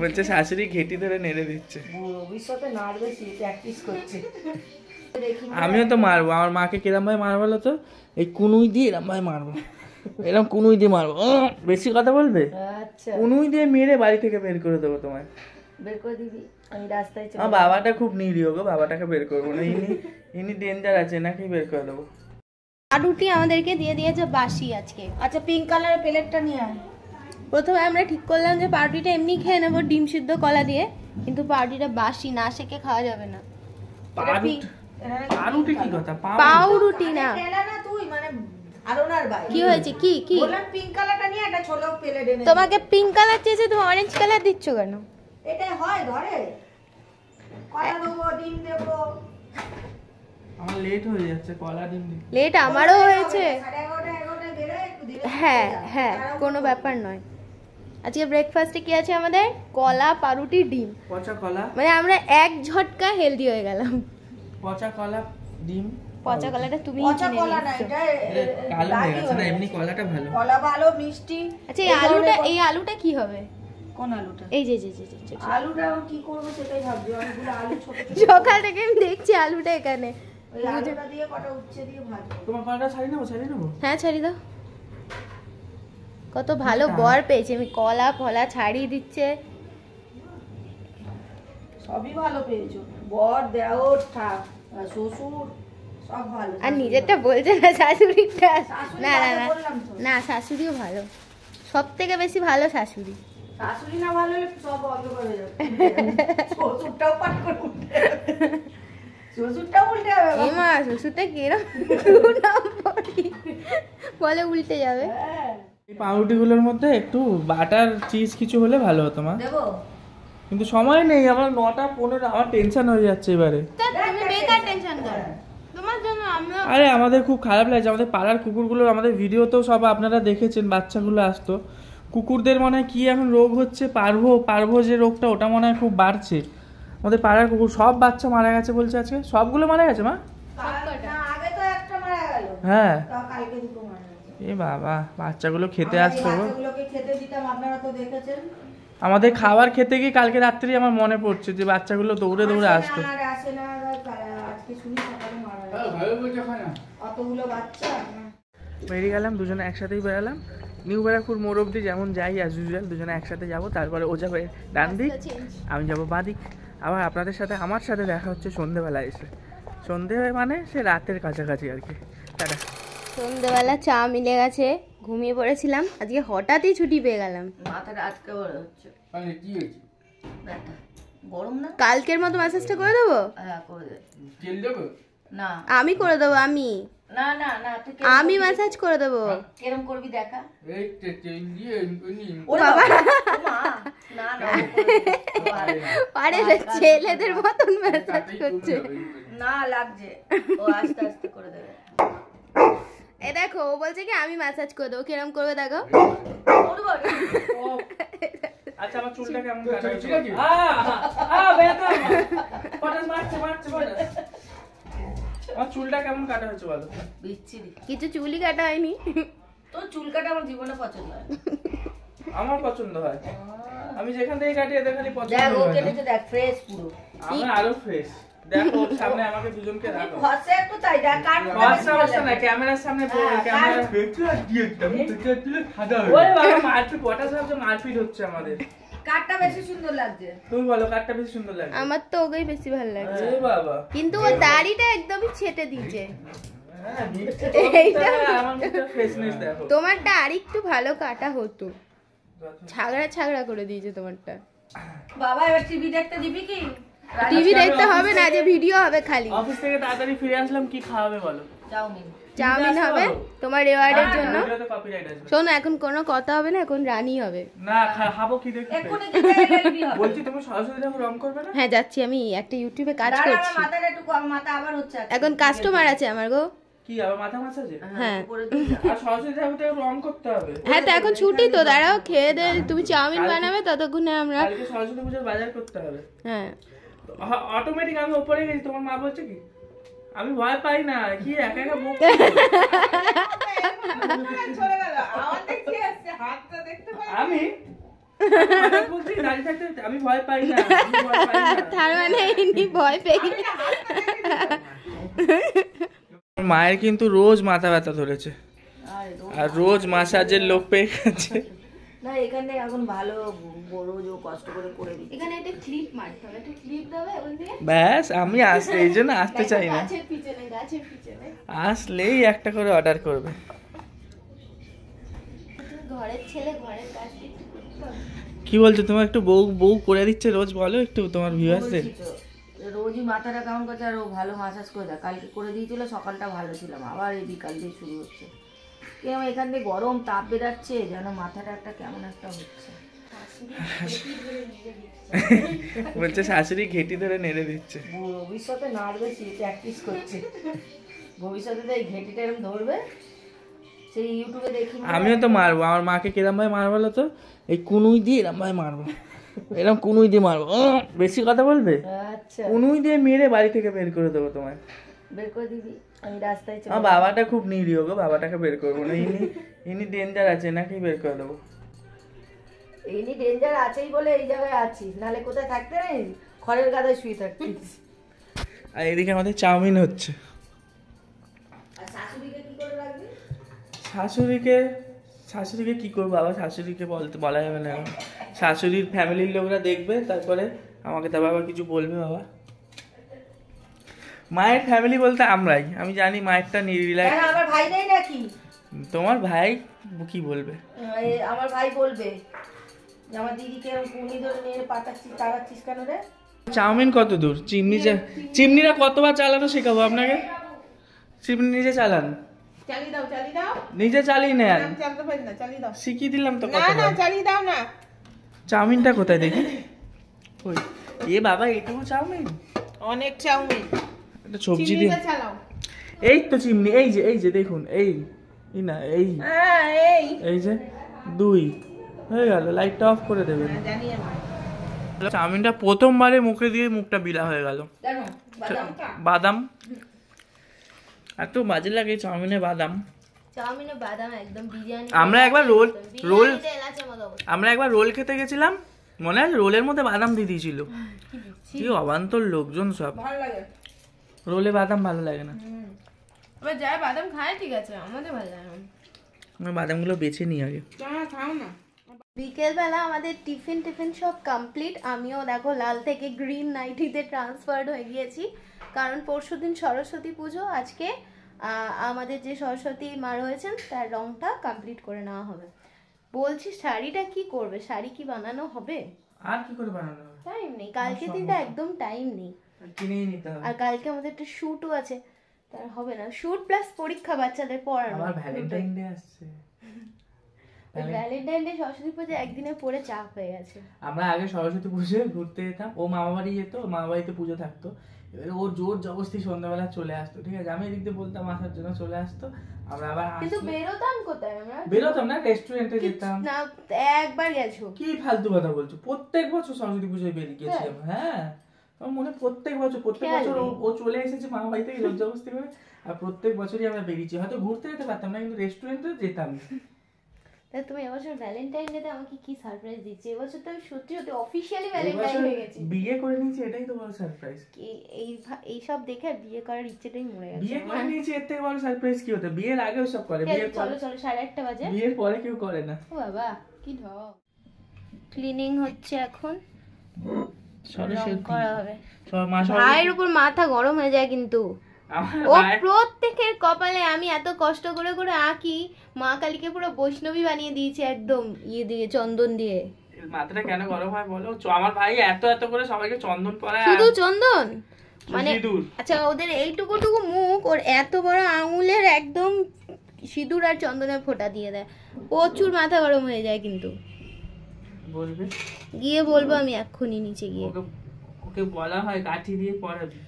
বলছে শাশুড়ি ঘেটি ধরে নেড়ে দিচ্ছে। ভবিষ্যতে নাড়বে, প্র্যাকটিস করছে। আমিও তো মারবো, আমার মাকে কিরম ভাবে মারবো বলো তো, এই কুনুই দিয়ে এরম ভাবে মারবো, এরকম কুনুই দিয়ে মারবো। বেশি কথা বলবে, আচ্ছা কুনুই দিয়ে মেরে বাড়ি থেকে বের করে দেবো তোমায়। বের করে দিবি, আমি রাস্তায় চলে। আমার বাবাটা খুব নিরীহ গো, বাবাটাকে বের করবো না, ইনি ডেঞ্জার আছে, নাকি বের করে দেবো। রুটি আমাদেরকে দিয়ে দিয়েছে বাসি আজকে। আচ্ছা পিঙ্ক কালারের প্লেটটা নিয়ে আয়। প্রথমে আমরা ঠিক করলাম যে পাউরুটিটা এমনি খেয়ে নেবো ডিম সিদ্ধ কলা দিয়ে, কিন্তু পাউরুটিটা বাসি, না সেকে খাওয়া যাবে না। পাউরুটি কি কথা, পাউরুটি না, তুই মানে ধারণার বাইরে। কি হয়েছে, কি কি বললাম পিঙ্ক কালারটা নিয়ে একটা ছোট প্লেট এনে। তোমাকে পিঙ্ক কালার চেয়েছে, তুমি অরেঞ্জ কালার দিচ্ছ কেন? এটাই হয় ঘরে, কলা দেবো, ডিম দেবো। আমার লেট হয়ে যাচ্ছে, কলা ডিম দিই। লেট আমারও হয়েছে। 11:30 বেরোয়, একটু ধীরে হ্যাঁ হ্যাঁ, কোনো ব্যাপার নয়। আজকে ব্রেকফাস্টে কি আছে আমাদের? কলা, পাউরুটি, ডিম। পচা কলা, মানে আমরা এক ঝটকা হেলদি হয়ে গেলাম। পচা কলা, ডিম। পচা কলাটা তুমি পচা কলা না, এটা কালো হয়ে গেছে না, এমনি কলাটা ভালো। কলা ভালো, মিষ্টি। আচ্ছা এই আলুটা কি হবে? কোন আলুটা? এই যে আলুটা কি করবো সেটাই ভাবছি। অনেকগুলো আলু ছোট ছোট, সকাল থেকে আমি দেখছি আলুটা এখানে। ওই আলুটা দিয়ে কটা উচ্ছে দিয়ে ভাজবো। তোমার কলাটা ছাড়ি নেবো? হ্যাঁ ছাড়ি দাও। কত ভালো বর পেয়েছি আমি, কলা ফলা ছাড়িয়ে দিচ্ছে। সবই ভালো পেয়েছো, বর, দেওর, শ্বশুর সব ভালো। আর নিজেরটা বলছে না, শাশুড়িটা। না না না বললাম তো, না, শাশুড়িও ভালো, সব থেকে বেশি ভালো শাশুড়ি। শাশুড়ি না ভালো হলে সব অন্ধকার হয়ে যাবে। শ্বশুরটাও পাঠ করে উঠতে হবে, শ্বশুরটাও উল্টে হবে। এই মা, শ্বশুরটা কিরকম বলে উল্টে যাবে। এই পাউরুটিগুলোর মধ্যে একটু বাটার চিজ কিছু হলে ভালো হতো মা, দেবো কিন্তু সময় নেই আমার। 9:15, আমার টেনশন হয়ে যাচ্ছে এবারে। তুমি বেকার টেনশন করো, তোমার জন্য আমরা। আরে আমাদের খুব খারাপ লাগছে, আমাদের পাড়ার কুকুরগুলো, আমাদের ভিডিওতেও সব আপনারা দেখেছেন, বাচ্চাগুলো আসতো। কুকুরদের মনে হয় কি এখন রোগ হচ্ছে, পারভো যে রোগটা, ওটা মনে হয় খুব বাড়ছে। আমাদের পাড়ার কুকুর সব বাচ্চা মারা গেছে বলছে আজকে, সবগুলো মারা গেছে মা। আগে তো একটা মারা গেল, হ্যাঁ কালকে দুটো মারা গেছে। এ বাবা, বাচ্চাগুলো খেতে আসতো, বাচ্চাগুলোকে খেতে দিতাম, আপনারা তো দেখেছেন। আমাদের খাবার খেতে গিয়ে কালকে রাত্রি আমার মনে পড়ছে যে বাচ্চাগুলো দৌড়ে দৌড়ে আসতো। আসে না, আজকে শুনি সকালে মারা গেছে অতগুলো বাচ্চা। বেরিয়ে গেলাম, দুজনে একসাথেই বেরালাম। নিউ ব্যারাকপুর মোড় অব্দি যেমন যাই অ্যাজ ইউজুয়াল, দুজনে একসাথে যাব। তারপরে ও যাবে ডান দিক, আমি যাব বাঁ দিক। আবার আপনাদের সাথে আমার সাথে দেখা হচ্ছে সন্ধেবেলা এসে। সন্ধে মানে সে রাতের কাছাকাছি আর কি। টাটা। সন্ধেবেলা চা মিলে গেছে, ঘুমিয়ে পড়েছিলাম, আজকে হঠাৎই ছুটি পেয়ে গেলাম। মাথাটা আজকে বড় হচ্ছে, কি হয়েছে? ব্যথা, গরম না? কালকের মতো ম্যাসেজটা করে দেবো? হ্যাঁ করে দে। তেল দেবো? না আমি করে দেবো, না না না, তুই আমি ম্যাসাজ করে দেবো। কেরম করবি দেখা। এই তেল দিয়ে ও বাবা, না না আরে ছেলেদের মতন ম্যাসাজ করছে। না লাগছে, ও আস্তে আস্তে করে দেবে। এ দেখো, ও বলছে কি আমি ম্যাসাজ করে দেবো, কিরম করবে দেখো। আচ্ছা আমার চুলটা কেমন কাটা হয়েছে? ব্যথা মারছে আমার চুলটা কেমন কাটা হয়েছে বলো? বিচ্ছিরি, কিছু চুলই কাটা হয়নি। তোর চুল কাটা আমার জীবনে পছন্দ হয়। আমার পছন্দ হয়, আমি যেখান থেকে কাটি এদের খালি পছন্দ দেখ ও হয় না। কেটেছে, দেখ ফ্রেশ পুরো, আমরা আরো ফ্রেশ। দেখো সামনে আমাকে দুজনকে রাখো। ফসে একটু তাই দেখ, কাট ফসা না, ক্যামেরার সামনে ক্যামেরা ফেটে দিয়ে একদম ফেটে দিলে খাদা হবে। ওই বাবা মারপিট, পটা সাহেব মারপিট হচ্ছে আমাদের। কাটটা বেশি সুন্দর লাগছে। তুমি বলো কাটটা বেশি সুন্দর লাগে? আমার তো ওকেই বেশি ভালো লাগছে। এ বাবা, কিন্তু ও দাড়িটা একদমই ছেটে দিয়েছে। হ্যাঁ আমার মুখটা ফ্রেশনেস দেখো। তোমারটা আরেকটু ভালো কাটা হতো, ছাগড়া করে দিয়েছে তোমারটা। বাবা এবার টিভি দেখতে দিবি কি? টিভি দেখতে হবে না, যে ভিডিও হবে খালি। অফিস থেকে তাড়াতাড়ি ফিরে আসলাম, কি খাওয়াবে বলো? চাউমিন হবে তোমার রেওয়ার্ডের জন্য। ভিডিওতে কপিরাইট আসবে। শোনো, এখন কোনো কথা হবে না, এখন রানী হবে। না খাবো কি দেখি? এক্ষুনি দিবি হবে। বলছি তুমি সরস্বতী ঠাকুর রং করবে না? হ্যাঁ যাচ্ছি, আমি একটা ইউটিউবে কাজ দাঁড়া, করছি। আমার মাথাটা একটু কম, মাথা আবার হচ্ছে। এখন কাস্টমার আছে আমার গো। কি আবার মাথা মাসাজে? হ্যাঁ আর সরস্বতী ঠাকুরটা রং করতে হবে। হ্যাঁ, তো এখন ছুটি তো, দাঁড়াও খেয়ে দে, তুমি চাউমিন বানাবে ততক্ষণে আমরা। কালকে সরস্বতী পূজার বাজার করতে হবে। হ্যাঁ অটোমেটিক আমি উপরে গেছি, তোমার মা বলছে কি আমি ভয় পাই না, কি একা একা বক চলে গেল আমার দেখতে আসছে হাতটা দেখতে পাই আমি বলছি দাঁড়িয়ে থাকতে আমি ভয় পাই না, আমি ভয় পাই না। তার মানে ইনি ভয় পেয়ে মায়ের কিন্তু রোজ মাথা ব্যথা ধরেছে আর রোজ মাসাজের লোক পেয়ে গেছে। না এখানে এখন ভালো রোজ ও কষ্ট করে করে দিচ্ছে। এখানে একটা ক্লিপ মারতে হবে, একটা ক্লিপ দেবে ওখান থেকে ব্যাস আমি আসতে এই জন্য আসতে চাই না, গাছের পিছনে আসলেই একটা করে অর্ডার করবে। ঘরের ছেলে ঘরের কাজ একটু করতে হবে। কি বলছো তোমার একটু বউ বউ করে দিচ্ছে রোজ, বলো একটু তোমার ভিউয়ার্সদের। বলছি তো, রোজই মাথাটা কেমন করছে আর ও ভালো মাসাজ করে দেয়। কালকে করে দিয়েছিল, সকালটা ভালো ছিলাম, আবার এই বিকাল দিয়ে শুরু হচ্ছে। কেমন এখান থেকে গরম তাপ বেরাচ্ছে, যেন মাথাটা একটা কেমন একটা হচ্ছে। বলছে শাশুড়ি ঘেটি ধরে নেড়ে দিচ্ছে। ভবিষ্যতে নাড়বে, সে প্র্যাকটিস করছে। ভবিষ্যতে তো এই ঘেটিটা এরকম ধরবে, সেই ইউটিউবে দেখি। আমিও তো মারবো, আমার মাকে কিরম ভাবে মারবো বলো তো, এই কুনুই দিয়ে এরম ভাবে মারবো, এরকম কুনুই দিয়ে মারবো। বেশি কথা বলবে, আচ্ছা কুনুই দিয়ে মেরে বাড়ি থেকে বের করে দেবো তোমায়। বের করে দিবি, আমি রাস্তায় চলে আমার বাবাটা খুব নিরীহ গো, বাবাটাকে বের করবো না, ইনি ডেঞ্জার আছে, নাকি বের করে দেবো। এমনি ডেঞ্জার আছেই বলে এই জায়গায় আছিস, নাহলে কোথায় থাকতে নেই, খড়ের গাদায় শুয়ে থাকতিস। আর এদিকে আমাদের চাউমিন হচ্ছে। আর শাশুড়িকে কি করে রাখবি? শাশুড়িকে কি করবো বাবা, শাশুড়িকে বলা যাবে না এখন। শাশুড়ির ফ্যামিলির লোকরা দেখবে, তারপরে আমাকে তারপর আবার কিছু বলবে বাবা। মায়ের ফ্যামিলি বলতে আমরাই, আমি জানি মায়েরটা রিল্যাক্স। কেন আমার ভাই নেই নাকি? তোমার ভাই কি বলবে? আমার ভাই বলবে যে আমার দিদিকে কুনি ধরে নিয়ে পাঠাচ্ছিস, তাড়াচ্ছিস কেন রে? চাউমিন কত দূর? চিমনিরা কতবার চালানো শেখাবো আপনাকে? চিমনি নিজে চালান, চালিয়ে দাও নিজে চালিয়ে নেন, চালাতে পারি না, চালিয়ে দাও। শিখিয়ে দিলাম তো না কতবার। চালিয়ে দাও না। চাউমিনটা কোথায় দেখি? ওই এ বাবা, এটুকু চাউমিন? অনেক চাউমিন, একটা সবজি দিয়ে। চালাও। এই তো চিমনি, এই যে দেখুন, এই না এই এই যে 2 হয়ে গেল, লাইটটা অফ করে দেবেন। জানি আমি। চাউমিনটা প্রথমবারে মুখে দিয়ে মুখটা বিলা হয়ে গেল। জানো বাদামটা? বাদাম এত বাজে লাগে চাউমিনে বাদাম। চাউমিনে বাদাম একদম বিরিয়ানি। আমরা একবার বিরিয়ানিতে এলাচের মতো অবস্থা। আমরা একবার রোল খেতে গেছিলাম, মনে আছে? রোলের মধ্যে বাদাম দিয়ে দিয়েছিল। কি অবান্তর লোকজন সব। ভালো লাগে। রোলে বাদাম ভালো লাগে না, এবার যারা বাদাম খায় ঠিক আছে, আমাদের ভালো লাগে না। আমি বাদামগুলো বেছে নিই আগে। খাও না। বিকেলবেলা আমাদের টিফিন সব কমপ্লিট। আমিও দেখো লাল থেকে গ্রিন নাইটিতে ট্রান্সফার্ড হয়ে গিয়েছি, কারণ পরশুদিন সরস্বতী পুজো। আজকে আমাদের যে সরস্বতী মা রয়েছেন তার রংটা কমপ্লিট করে নেওয়া হবে। বলছি শাড়িটা কি করবে, শাড়ি কি বানানো হবে? আর কি করে বানানো হবে? টাইম নেই, কালকে দিনটা একদম টাইম নেই। কিনেই নিতে হবে। আর কালকে আমাদের একটা শ্যুটও আছে, তার হবে না। শ্যুট প্লাস পরীক্ষা বাচ্চাদের পড়ানো। আবার ভ্যালেন্টাইন ডে আসছে। ভ্যালেন্টাইন ডে সরস্বতী পুজো একদিনে পড়ে চাপ হয়ে গেছে। আমরা আগে সরস্বতী পুজো ঘুরতে যেতাম, ও মামা বাড়ি যেত, মামা বাড়িতে পুজো থাকতো, এবারে ও জোর জবরদস্তি সন্ধ্যাবেলা চলে আসতো, ঠিক আছে? আমি এদিক দিয়ে বলতাম আসার জন্য, চলে আসতো। আমরা আবার কিন্তু বেরোতাম কোথায় আমরা? বেরোতাম না, রেস্টুরেন্টে যেতাম। না, একবার গেছো? কি ফালতু কথা বলছো? প্রত্যেক বছর সরস্বতী পুজোয় বেরিয়ে গেছি আমরা। হ্যাঁ, আমার মনে হয় প্রত্যেক বছর ও চলে এসেছে মামা বাড়ি থেকে জোর জবরদস্তি করে, আর প্রত্যেক বছরই আমরা বেরিয়েছি। হয়তো ঘুরতে যেতে পারতাম না, কিন্তু রেস্টুরেন্টে যেতাম। তাই তুমি এবছর ভ্যালেন্টাইন ডে তে আমাকে কি সারপ্রাইজ দিচ্ছি? এবছর তো আমি সত্যি অফিশিয়ালি ভ্যালেন্টাইন হয়ে গেছি। বিয়ে করে নিয়েছি, এটাই তো বড় সারপ্রাইজ। এই সব দেখে বিয়ে করার ইচ্ছেটাই মরে গেছে। বিয়ে করে নিয়েছি, এর থেকে বড় সারপ্রাইজ কি হতে? বিয়ের আগেও সব করে, বিয়ের পরে চলো 1:30 বাজে। বিয়ের পরে কেউ করে না। ও বাবা কি ঢং। ক্লিনিং হচ্ছে এখন, রং করা হবে। ভাইয়ের উপর মাথা গরম হয়ে যায় কিন্তু। ও প্রত্যেকের কপালে আমি এত কষ্ট করে করে আঁকি, মা কালীকে পুরো বৈষ্ণবী বানিয়ে দিয়েছে একদম, ইয়ে দিয়ে চন্দন দিয়ে। মাথাটা কেন গরম হয় বলো? আমার ভাই এত এত করে সবাইকে চন্দন পরায়। শুধু চন্দন মানে? সিঁদুর। আচ্ছা, ওদের এইটুকু মুখ, ওর এত বড় আঙুলের একদম সিঁদুর আর চন্দনের ফোঁটা দিয়ে দেয়। প্রচুর মাথা গরম হয়ে যায় কিন্তু। বলবে গিয়ে বলবো আমি এক্ষুনি নিচে গিয়ে। ওকে বলা হয় কাঠি দিয়ে পরাবি।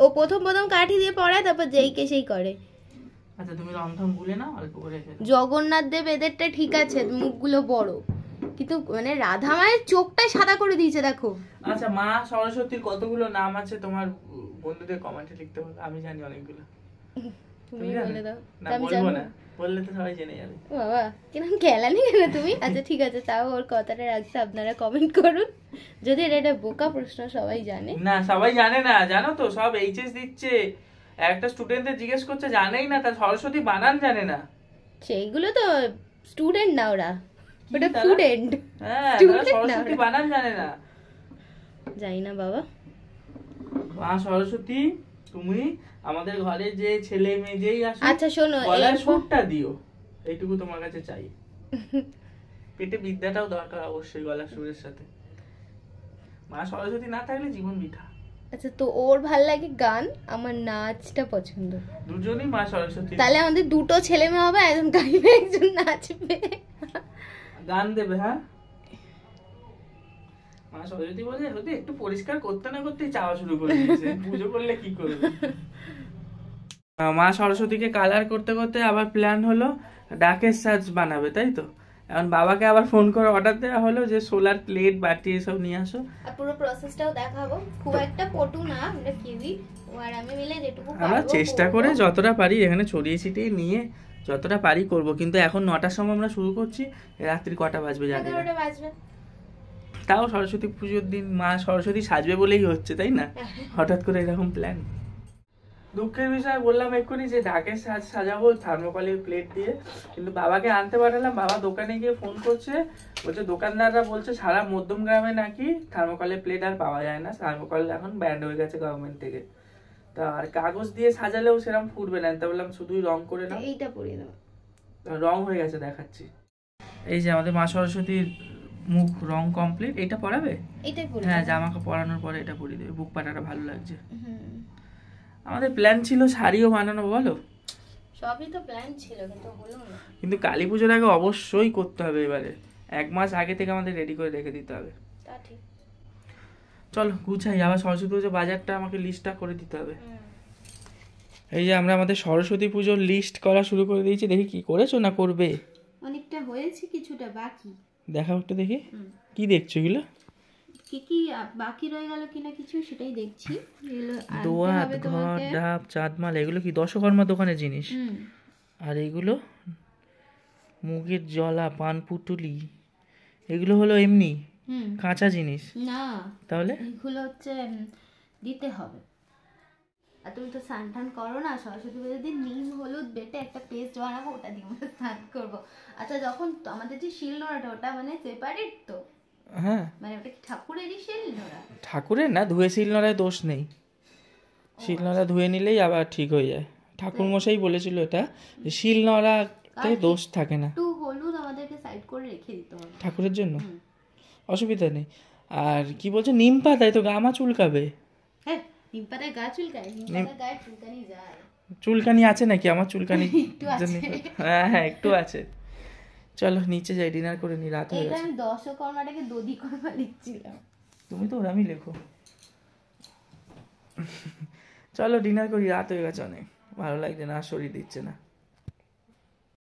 ও প্রথম কাঠি দিয়ে পড়ায়, তারপর যেই কে সেই করে। আচ্ছা, তুমি রংথম গুলে না, অল্প করে। জগন্নাথ দেব এদেরটা ঠিক আছে, মুখগুলো বড়, কিন্তু মানে রাধা মায়ের চোখটাই সাদা করে দিয়েছে দেখো। আচ্ছা, মা সরস্বতীর কতগুলো নাম আছে তোমার বন্ধুদের কমেন্টে লিখতে বলো, আমি জানি অনেকগুলো। তুমি জানো? বলে দাও। না তা আমি বলবো জানবো না, বললে তো সবাই জেনে যাবে। ও বাবা কিরকম খেলানি কেন তুমি? আচ্ছা ঠিক আছে, তাও ওর কথাটা রাখতে আপনারা কমেন্ট করুন, যদি এটা একটা বোকা প্রশ্ন সবাই জানে। না সবাই জানে না, জানো তো, সব এইচএস দিচ্ছে, একটা স্টুডেন্টদের জিজ্ঞেস করছে জানেই না, তার সরস্বতী বানান জানে না। সেইগুলো তো স্টুডেন্ট না, ওরা ওটা তারা? স্টুডেন্ট। হ্যাঁ, Student তারা না সরস্বতী ওরা। বানান জানে না। জানি না বাবা। মা সরস্বতী, তুমি আমাদের ঘরে যে ছেলে মেয়ে যেই আসে, আচ্ছা শোনো, গলায় এরপর- সুরটা দিও, এইটুকু তোমার কাছে চাই। পেটে বিদ্যাটাও দরকার অবশ্যই গলার সুরের সাথে। মা সরস্বতী না থাকলে জীবন বৃথা। আচ্ছা, তো ওর ভাল লাগে গান, আমার নাচটা পছন্দ। দুজনই মা সরস্বতী। তাহলে আমাদের দুটো ছেলে মেয়ে হবে, একজন গাইবে একজন নাচবে। গান দেবে, হ্যাঁ। মা সরস্বতী বলে হতে একটু পরিষ্কার করতে না করতেই চাওয়া শুরু করে দিয়েছে, পুজো করলে কি করবে। মা সরস্বতীকে কালার করতে করতে আবার প্ল্যান হলো ডাকের সাজ বানাবে, তাই তো। এখন বাবাকে আবার ফোন করে অর্ডার দেওয়া হলো যে সোলার প্লেট বাটি এসব নিয়ে আসো। আর পুরো প্রসেসটাও দেখাবো, খুব একটা পটু না আমরা কেউই, ও আর আমি মিলে যেটুকু আমরা পারবো চেষ্টা করবো। করে যতটা পারি এখানে ছড়িয়ে ছিটিয়ে নিয়ে যতটা পারি করব, কিন্তু এখন 9টার সময় আমরা শুরু করছি, রাত্রি কটা বাজবে জানি না। 11টা বাজবে। তাও সরস্বতী পুজোর দিন মা সরস্বতী সাজবে বলেই হচ্ছে, তাই না? হঠাৎ করে এরকম প্ল্যান। দুঃখের বিষয় বললাম এক্ষুনি যে ঢাকের সাজ সাজাবো থার্মোকলের প্লেট দিয়ে, কিন্তু বাবাকে আনতে পাঠালাম, বাবা দোকানে গিয়ে ফোন করছে, বলছে দোকানদাররা বলছে সারা মধ্যম গ্রামে নাকি থার্মোকলের প্লেট আর পাওয়া যায় না, থার্মোকল এখন ব্যান্ড হয়ে গেছে গভর্নমেন্ট থেকে। তা আর কাগজ দিয়ে সাজালেও সেরকম ফুটবে না, তা বললাম শুধুই রং করে নাও। এইটা পরিয়ে দাও। রং হয়ে গেছে দেখাচ্ছি। এই যে আমাদের মা সরস্বতীর মুখ রং কমপ্লিট। এটা পরাবে? এইটাই পরিয়ে হ্যাঁ, দাও। জামাকে পরানোর পরে এটা পরিয়ে দেবে, বুক পাটাটা ভালো লাগছে। হুম। আমাদের প্ল্যান ছিল শাড়িও বানানো, বলো, সবই তো প্ল্যান ছিল কিন্তু হলো না। কিন্তু কালী পুজোর আগে অবশ্যই করতে হবে, এবারে 1 মাস আগে থেকে আমাদের রেডি করে রেখে দিতে হবে। তা ঠিক। চলো গুছাই, আবার সরস্বতী পুজো বাজারটা আমাকে লিস্টটা করে দিতে হবে। এই যে আমরা আমাদের সরস্বতী পুজোর লিস্ট করা শুরু করে দিয়েছি, দেখি কি করেছো না করবে। অনেকটা হয়েছে, কিছুটা বাকি। দেখাও একটু দেখি, কি দেখছো এগুলো? কি কি বাকি রয়ে গেল কিনা কিছু সেটাই দেখছি। এগুলো আনতে দোয়াত, হবে ঘর, তোমাকে। ডাব, চাঁদমাল, এগুলো কি দশকর্মা দোকানের জিনিস। আর এইগুলো মুগের জলা, পান পুটুলি, এগুলো হলো এমনি কাঁচা জিনিস। না, তাহলে এগুলো হচ্ছে দিতে হবে। আর তুমি তো স্নান টান করো না, সরস্বতী পুজোর দিন নিম হলুদ বেটে একটা পেস্ট বানাবো, ওটা দিয়ে আমরা স্নান করবো। আচ্ছা, যখন আমাদের যে শিলনোড়াটা, ওটা মানে সেপারেট তো, হ্যাঁ, মানে ওটা কি ঠাকুরেরই শিলনোড়া? ঠাকুরের না, ধুয়ে শিলনোড়ায় দোষ নেই, শিলনোড়া ধুয়ে নিলেই আবার ঠিক হয়ে যায়। ঠাকুর মশাই বলেছিল এটা, যে শিলনোড়াতে দোষ থাকে না। একটু হলুদ আমাদেরকে সাইড করে রেখে দিতে হবে ঠাকুরের জন্য অসুবিধা নেই। আর কি বলছো, নিম পাতায় তো গামা চুলকাবে। হ্যাঁ, নিম পাতায় গা চুলকায়, নিম পাতায় গায়ে চুলকানি যায়। চুলকানি আছে নাকি? আমার চুলকানি একটু আছে। হ্যাঁ হ্যাঁ, একটু আছে। চলো নিচে যাই, ডিনার করে নি, রাত হয়ে এটা গেছে। আমি দশকর্মাটাকে দধি কর্মা লিখছিলাম। তুমি তো ওরামই লেখো। চলো ডিনার করি, রাত হয়ে গেছে অনেক, ভালো লাগছে না, শরীর দিচ্ছে না।